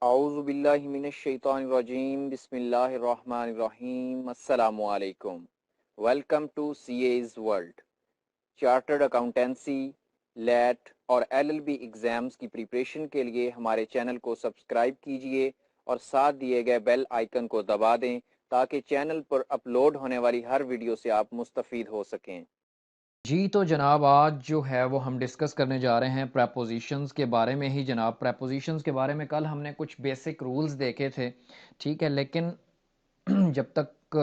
اعوذ باللہ من الشیطان الرجیم بسم اللہ الرحمن الرحیم السلام علیکم۔ Welcome to C A's world. Chartered accountancy, لیٹ اور ایل ایل بی ایگزامز کی پریپریشن کے لیے ہمارے چینل کو سبسکرائب کیجئے اور ساتھ دیے گئے بیل آئیکن کو دبا دیں تاکہ چینل پر اپلوڈ ہونے والی ہر ویڈیو سے آپ مستفید ہو سکیں۔ جی تو جناب آج جو ہے وہ ہم ڈسکس کرنے جا رہے ہیں پریپوزیشنز کے بارے میں ہی جناب۔ پریپوزیشنز کے بارے میں کل ہم نے کچھ بیسک رولز دیکھے تھے، ٹھیک ہے، لیکن جب تک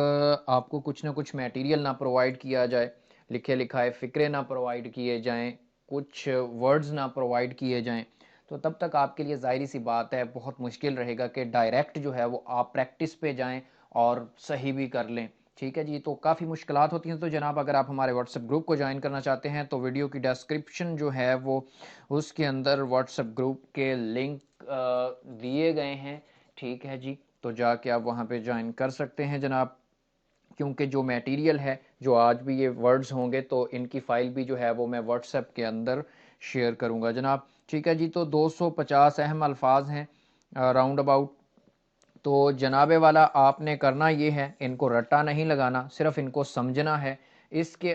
آپ کو کچھ نہ کچھ میٹیریل نہ پرووائڈ کیا جائے، لکھے لکھائے فقرے نہ پرووائڈ کیے جائیں، کچھ ورڈز نہ پرووائڈ کیے جائیں، تو تب تک آپ کے لیے ظاہری سی بات ہے بہت مشکل رہے گا کہ ڈائریکٹ جو ہے وہ آپ پریکٹس پہ جائیں اور صحیح بھی کر لیں، ٹھیک ہے جی۔ تو کافی مشکلات ہوتی ہیں، تو جناب اگر آپ ہمارے واٹس ایپ گروپ کو جوائن کرنا چاہتے ہیں تو ویڈیو کی ڈسکرپشن جو ہے وہ اس کے اندر واٹس ایپ گروپ کے لنک دیے گئے ہیں، ٹھیک ہے جی، تو جا کے آپ وہاں پہ جوائن کر سکتے ہیں جناب۔ کیونکہ جو میٹیریل ہے، جو آج بھی یہ ورڈز ہوں گے تو ان کی فائل بھی جو ہے وہ میں واٹس ایپ کے اندر شیئر کروں گا جناب، ٹھیک ہے جی۔ تو 250 اہم الفاظ ہیں راؤنڈ اباؤٹ، تو جناب والا آپ نے کرنا یہ ہے، ان کو رٹا نہیں لگانا، صرف ان کو سمجھنا ہے۔ اس کے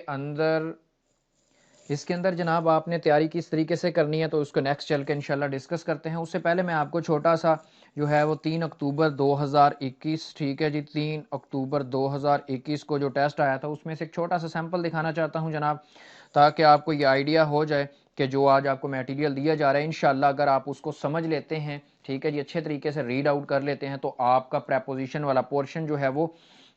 اندر جناب آپ نے تیاری کس طریقے سے کرنی ہے تو اس کو نیکسٹ چل کے انشاءاللہ ڈسکس کرتے ہیں۔ اس سے پہلے میں آپ کو چھوٹا سا جو ہے وہ 3 اکتوبر 2021، ٹھیک ہے جی، 3 اکتوبر 2021 کو جو ٹیسٹ آیا تھا اس میں سے ایک چھوٹا سا سیمپل دکھانا چاہتا ہوں جناب، تاکہ آپ کو یہ آئیڈیا ہو جائے کہ جو آج آپ کو میٹیریل دیا جا رہا ہے انشاءاللہ اگر آپ اس کو سمجھ لیتے ہیں، ٹھیک ہے جی، اچھے طریقے سے ریڈ آؤٹ کر لیتے ہیں تو آپ کا پریپوزیشن والا پورشن جو ہے وہ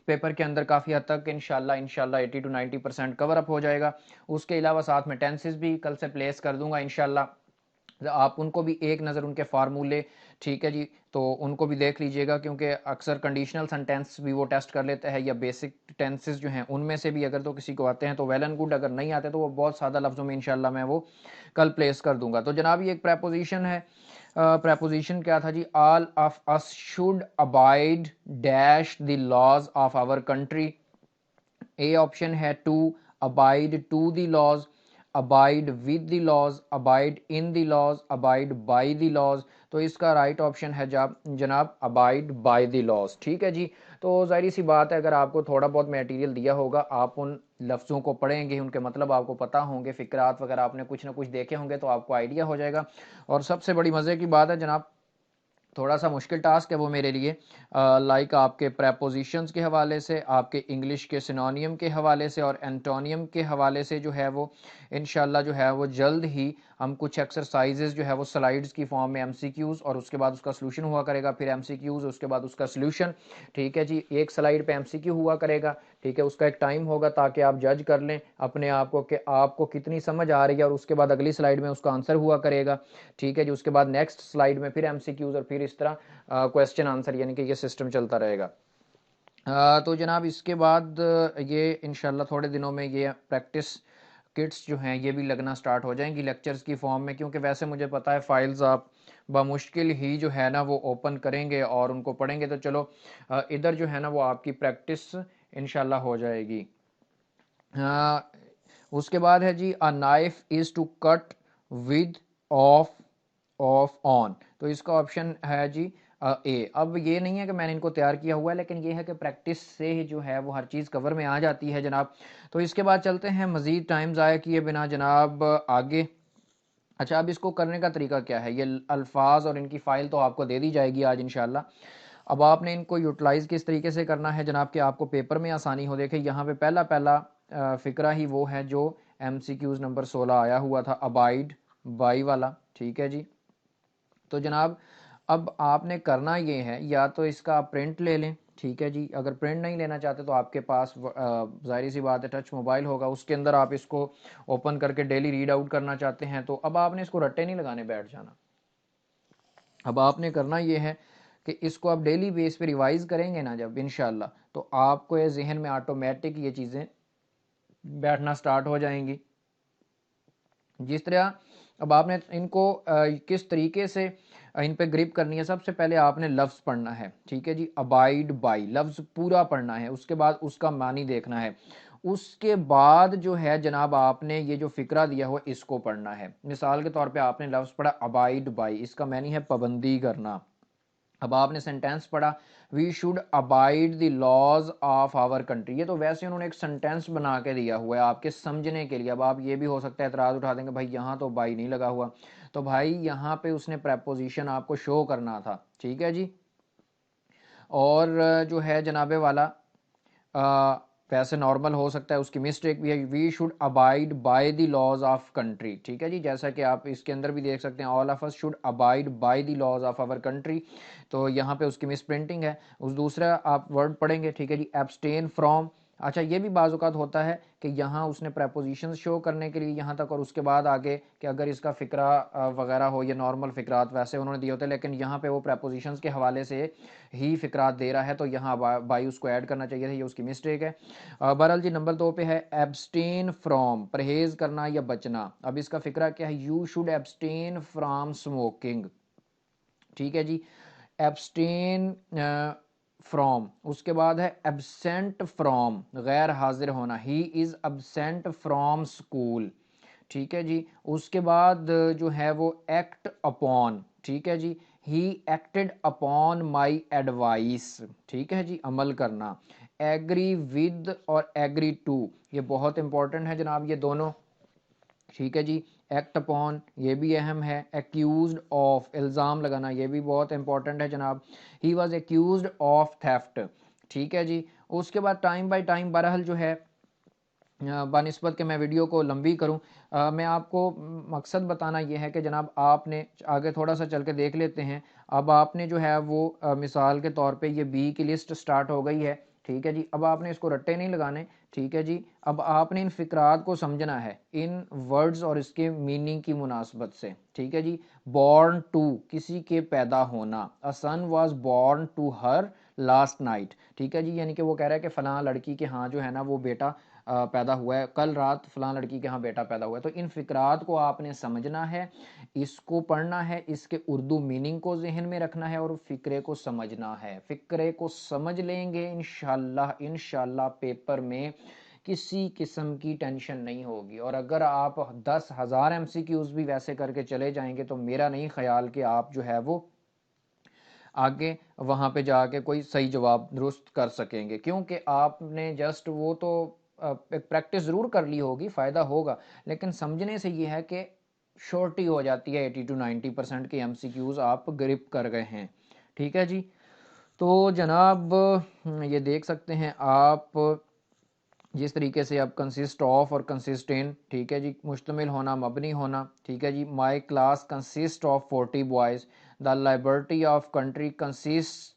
پیپر کے اندر کافی حد تک انشاءاللہ 80 to 90% کور اپ ہو جائے گا۔ اس کے علاوہ ساتھ میں ٹینسز بھی کل سے پلیس کر دوں گا انشاءاللہ، آپ ان کو بھی ایک نظر ان کے فارمولے، ٹھیک ہے جی، تو ان کو بھی دیکھ لیجئے گا، کیونکہ اکثر کنڈیشنل سنٹینس بھی وہ ٹیسٹ کر لیتا ہے، یا بیسک ٹینسز جو ہیں ان میں سے بھی اگر تو کسی کو آتے ہیں تو ویل اینڈ گڈ، اگر نہیں آتے تو وہ بہت سادہ لفظوں میں انشاءاللہ میں وہ کل پلیس کر دوں گا۔ تو جناب یہ ایک پریپوزیشن ہے، پریپوزیشن کیا تھا جی؟ All of us should abide dash the laws of our country. A option ہے to abide to the laws, abide with the laws, abide in the laws, abide by the laws. تو اس کا right option ہے جناب abide by the laws, ٹھیک ہے جی۔ تو ظاہری سی بات ہے اگر آپ کو تھوڑا بہت میٹیریل دیا ہوگا، آپ ان لفظوں کو پڑھیں گے، ان کے مطلب آپ کو پتہ ہوں گے، فقرات وغیرہ آپ نے کچھ نہ کچھ دیکھے ہوں گے تو آپ کو آئیڈیا ہو جائے گا۔ اور سب سے بڑی مزے کی بات ہے جناب، تھوڑا سا مشکل ٹاسک ہے وہ میرے لیے، لائک آپ کے پریپوزیشنز کے حوالے سے، آپ کے انگلش کے سینونیم کے حوالے سے اور اینٹونیم کے حوالے سے جو ہے وہ انشاءاللہ جو ہے وہ جلد ہی ہم کچھ ایکسرسائزز جو ہے وہ سلائیڈز کی فارم میں MCQs، اور اس کے بعد اس کا سلوشن ہوا کرے گا، پھر MCQs اس کے بعد اس کا سلوشن، ٹھیک ہے جی، ایک سلائیڈ پہ MCQ ہوا کرے گا، ٹھیک ہے، اس کا ایک ٹائم ہوگا تاکہ آپ جج کر لیں اپنے آپ کو کہ آپ کو کتنی سمجھ آ رہی ہے، اور اس کے بعد اگلی سلائیڈ میں اس کا آنسر ہوا کرے گا، ٹھیک ہے جی، اس کے بعد نیکسٹ سلائیڈ میں پھر MCQs، اور پھر اس طرح کویسچن آنسر، یعنی کہ یہ سسٹم چلتا رہے گا۔ تو جناب اس کے بعد یہ انشاءاللہ تھوڑے دنوں میں یہ پریکٹس کٹس جو ہیں یہ بھی لگنا سٹارٹ ہو جائیں گی لیکچرز کی فارم میں، کیونکہ ویسے مجھے پتا ہے فائلز آپ بمشکل ہی جو ہے نا وہ اوپن کریں گے اور ان کو پڑھیں گے، تو چلو ادھر جو ہے نا وہ آپ کی پریکٹس انشاءاللہ ہو جائے گی۔ اس کے بعد ہے جی a knife is to cut with off on، تو اس کا آپشن ہے جی اے۔ اب یہ نہیں ہے کہ میں نے ان کو تیار کیا ہوا ہے، لیکن یہ ہے کہ پریکٹس سے ہی جو ہے وہ ہر چیز کور میں آ جاتی ہے جناب۔ تو اس کے بعد چلتے ہیں مزید ٹائم ضائع کیے بنا جناب آگے۔ اچھا، اب اس کو کرنے کا طریقہ کیا ہے؟ یہ الفاظ اور ان کی فائل تو آپ کو دے دی جائے گی آج انشاءاللہ۔ اب آپ نے ان کو یوٹیلائز کس طریقے سے کرنا ہے جناب کہ آپ کو پیپر میں آسانی ہو؟ دیکھیں یہاں پہ پہلا فقرہ ہی وہ ہے جو MCQs نمبر 16 آیا ہوا تھا، ابائڈ بائی والا، ٹھیک ہے جی۔ تو جناب اب آپ نے کرنا یہ ہے، یا تو اس کا آپ پرنٹ لے لیں، ٹھیک ہے جی، اگر پرنٹ نہیں لینا چاہتے تو آپ کے پاس ظاہری سی بات ہے ٹچ موبائل ہوگا، اس کے اندر آپ اس کو اوپن کر کے ڈیلی ریڈ آؤٹ کرنا چاہتے ہیں تو اب آپ نے اس کو رٹے نہیں لگانے بیٹھ جانا۔ اب آپ نے کرنا یہ ہے کہ اس کو آپ ڈیلی بیس پہ ریوائز کریں گے نا جب انشاءاللہ، تو آپ کو یہ ذہن میں آٹومیٹک یہ چیزیں بیٹھنا سٹارٹ ہو جائیں گی۔ جس طرح اب آپ نے ان کو کس طریقے سے ان پہ گرپ کرنی ہے، سب سے پہلے آپ نے لفظ پڑھنا ہے، ٹھیک ہے جی، ابائڈ بائی لفظ پورا پڑھنا ہے، اس کے بعد اس کا معنی دیکھنا ہے، اس کے بعد جو ہے جناب آپ نے یہ جو فقرہ دیا ہوا اس کو پڑھنا ہے۔ مثال کے طور پہ آپ نے لفظ پڑھا ابائڈ بائی، اس کا معنی ہے پابندی کرنا، اب آپ نے سینٹینس پڑھا we should abide the laws of our country, یہ تو ویسے انہوں نے ایک سینٹینس بنا کے دیا ہوا ہے آپ کے سمجھنے کے لیے. اب آپ یہ بھی ہو سکتا ہے اعتراض اٹھا دیں گے بھائی یہاں تو بائی نہیں لگا ہوا، تو بھائی یہاں پہ اس نے پریپوزیشن آپ کو شو کرنا تھا. ٹھیک ہے جی. اور جو ہے جناب والا ویسے نارمل ہو سکتا ہے اس کی مسٹیک بھی ہے. We should abide by the laws of country. ٹھیک ہے جی. جیسا کہ آپ اس کے اندر بھی دیکھ سکتے ہیں all of us should abide by the laws of our country, تو یہاں پہ اس کی مس پرنٹنگ ہے. اس دوسرا آپ ورڈ پڑھیں گے. ٹھیک ہے جی. Abstain from. اچھا یہ بھی بعض اوقات ہوتا ہے کہ یہاں اس نے پریپوزیشن شو کرنے کے لیے یہاں تک اور اس کے بعد آگے کہ اگر اس کا فقرہ وغیرہ ہو یا نارمل فقرات ویسے انہوں نے دیے ہوتے ہیں، لیکن یہاں پہ وہ پریپوزیشنز کے حوالے سے ہی فقرات دے رہا ہے تو یہاں بائی اس کو ایڈ کرنا چاہیے تھا، یہ اس کی مسٹیک ہے. بہرحال جی نمبر 2 پہ ہے ایبسٹین فرام، پرہیز کرنا یا بچنا. اب اس کا فقرہ کیا ہے؟ You should abstain from smoking. ٹھیک ہے جی. Abstain from. اس کے بعد ہے ایبسینٹ فرام، غیر حاضر ہونا. ہی از ایبسینٹ فرام اسکول. ٹھیک ہے جی. اس کے بعد جو ہے وہ ایکٹ اپون. ٹھیک ہے جی. ہی ایکٹڈ اپون مائی ایڈوائس. ٹھیک ہے جی. عمل کرنا. ایگری ود اور ایگری ٹو یہ بہت امپورٹنٹ ہے جناب یہ دونوں. ٹھیک ہے جی. ایکٹ اپون یہ بھی اہم ہے. ایکیوزڈ آف، الزام لگانا، یہ بھی بہت امپورٹنٹ ہے جناب. He was accused of theft. ٹھیک ہے جی. اس کے بعد ٹائم بائی ٹائم بہرحال جو ہے بنسبت کہ میں ویڈیو کو لمبی کروں میں آپ کو مقصد بتانا یہ ہے کہ جناب آپ نے آگے تھوڑا سا چل کے دیکھ لیتے ہیں. اب آپ نے جو ہے وہ مثال کے طور پہ یہ بی کی لسٹ سٹارٹ ہو گئی ہے. ٹھیک ہے جی. اب آپ نے اس کو رٹے نہیں لگانے. ٹھیک ہے جی. اب آپ نے ان فقرات کو سمجھنا ہے ان ورڈز اور اس کے میننگ کی مناسبت سے. ٹھیک ہے جی. بورن ٹو کسی کے پیدا ہونا. A son was born to her last night. ٹھیک ہے جی. یعنی کہ وہ کہہ رہا ہے کہ فلاں لڑکی کے ہاں جو ہے نا وہ بیٹا پیدا ہوا ہے، کل رات فلاں لڑکی کے ہاں بیٹا پیدا ہوا ہے. تو ان فقرات کو آپ نے سمجھنا ہے، اس کو پڑھنا ہے، اس کے اردو میننگ کو ذہن میں رکھنا ہے اور فقرے کو سمجھنا ہے. فقرے کو سمجھ لیں گے انشاءاللہ پیپر میں کسی قسم کی ٹینشن نہیں ہوگی. اور اگر آپ 10,000 MCQs بھی ویسے کر کے چلے جائیں گے تو میرا نہیں خیال کہ آپ جو ہے وہ آگے وہاں پہ جا کے کوئی صحیح جواب درست کر سکیں گے، کیونکہ آپ نے جسٹ وہ تو پریکٹس ضرور کر لی ہوگی، فائدہ ہوگا، لیکن سمجھنے سے یہ ہے کہ شورٹی ہو جاتی ہے. 80 to 90% کے MCQs آپ گرپ کر گئے ہیں. ٹھیک ہے جی. تو جناب یہ دیکھ سکتے ہیں آپ جس طریقے سے اب کنسسٹ آف اور کنسسٹنٹ. ٹھیک ہے جی. مشتمل ہونا، مبنی ہونا. ٹھیک ہے جی. My class consist of 40 boys. The liberty of country consists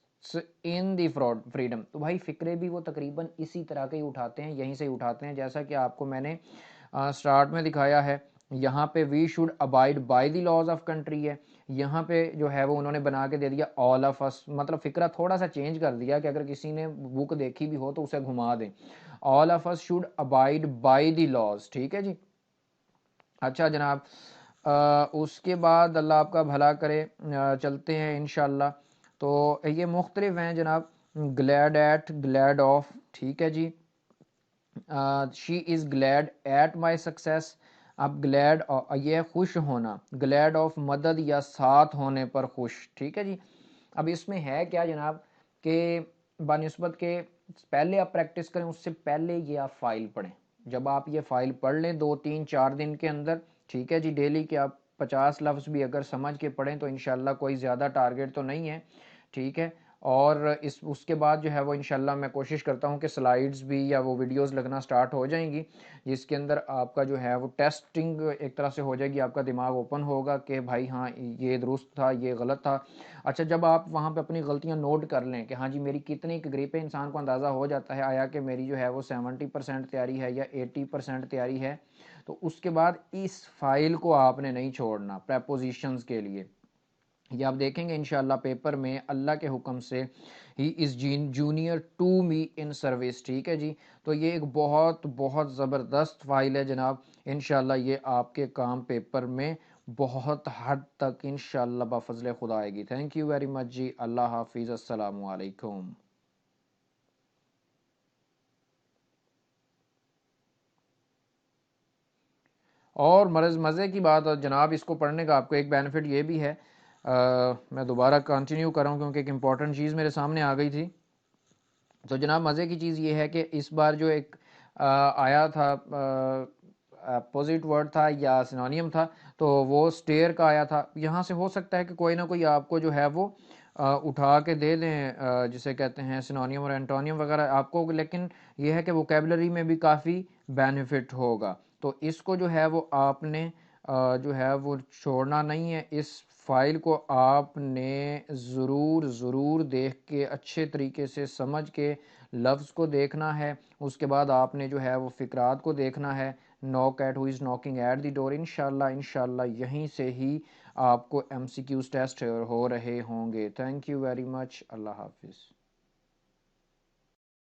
in the freedom. تو بھائی فقرے بھی وہ تقریباً اسی طرح کے ہی اٹھاتے ہیں، یہیں سے ہی اٹھاتے ہیں جیسا کہ آپ کو میں نے سٹارٹ میں دکھایا ہے. یہاں پہ we should abide by the laws of country ہے، یہاں پہ جو ہے وہ انہوں نے بنا کے دے دیا آل آف اس. مطلب فقرہ تھوڑا سا چینج کر دیا کہ اگر کسی نے بک دیکھی بھی ہو تو اسے گھما دیں. All of us should abide by the laws. ٹھیک ہے جی. اچھا جناب اس کے بعد اللہ آپ کا بھلا کرے چلتے ہیں انشاءاللہ. تو یہ مختلف ہیں جناب. Glad at, glad of. ٹھیک ہے جی. She is glad at my success. اب گلیڈ یہ خوش ہونا، گلیڈ آف مدد یا ساتھ ہونے پر خوش. ٹھیک ہے جی. اب اس میں ہے کیا جناب کہ بنسبت کے پہلے آپ پریکٹس کریں اس سے پہلے یہ آپ فائل پڑھیں. جب آپ یہ فائل پڑھ لیں 2-3-4 دن کے اندر، ٹھیک ہے جی، ڈیلی کے آپ 50 لفظ بھی اگر سمجھ کے پڑھیں تو انشاءاللہ کوئی زیادہ ٹارگٹ تو نہیں ہے. ٹھیک ہے. اور اس کے بعد جو ہے وہ انشاءاللہ میں کوشش کرتا ہوں کہ سلائیڈز بھی یا وہ ویڈیوز لگنا سٹارٹ ہو جائیں گی جس کے اندر آپ کا جو ہے وہ ٹیسٹنگ ایک طرح سے ہو جائے گی. آپ کا دماغ اوپن ہوگا کہ بھائی ہاں یہ درست تھا، یہ غلط تھا. اچھا جب آپ وہاں پہ اپنی غلطیاں نوٹ کر لیں کہ ہاں جی میری کتنی گریپ پہ انسان کو اندازہ ہو جاتا ہے آیا کہ میری جو ہے وہ 70% تیاری ہے یا 80% تیاری ہے، تو اس کے بعد اس فائل کو آپ نے نہیں چھوڑنا پریپوزیشنز کے لیے. یہ آپ دیکھیں گے انشاءاللہ پیپر میں اللہ کے حکم سے. He is junior to me in service. ٹھیک ہے جی. تو یہ ایک بہت بہت زبردست فائل ہے جناب. انشاءاللہ یہ آپ کے کام پیپر میں بہت حد تک انشاءاللہ بفضل خدا آئے گی. تھینک یو ویری مچ جی. اللہ حافظ. السلام علیکم. اور مزے کی بات جناب اس کو پڑھنے کا آپ کو ایک بینیفٹ یہ بھی ہے میں دوبارہ کنٹینیو کر رہا ہوں کیونکہ ایک امپورٹنٹ چیز میرے سامنے آ گئی تھی. تو جناب مزے کی چیز یہ ہے کہ اس بار جو ایک آیا تھا اپوزٹ ورڈ تھا یا سینونیم تھا تو وہ اسٹیئر کا آیا تھا. یہاں سے ہو سکتا ہے کہ کوئی نہ کوئی آپ کو جو ہے وہ اٹھا کے دے دیں جسے کہتے ہیں سینونیم اور اینٹونیم وغیرہ آپ کو, لیکن یہ ہے کہ ووکیبلری میں بھی کافی بینیفٹ ہوگا. تو اس کو جو ہے وہ آپ نے جو ہے وہ چھوڑنا نہیں ہے. اس فائل کو آپ نے ضرور دیکھ کے اچھے طریقے سے سمجھ کے لفظ کو دیکھنا ہے. اس کے بعد آپ نے جو ہے وہ فقرات کو دیکھنا ہے. Knock at who is knocking at the door. انشاءاللہ یہیں سے ہی آپ کو ایم سی کیوز ٹیسٹ ہو رہے ہوں گے. Thank you very much. اللہ حافظ.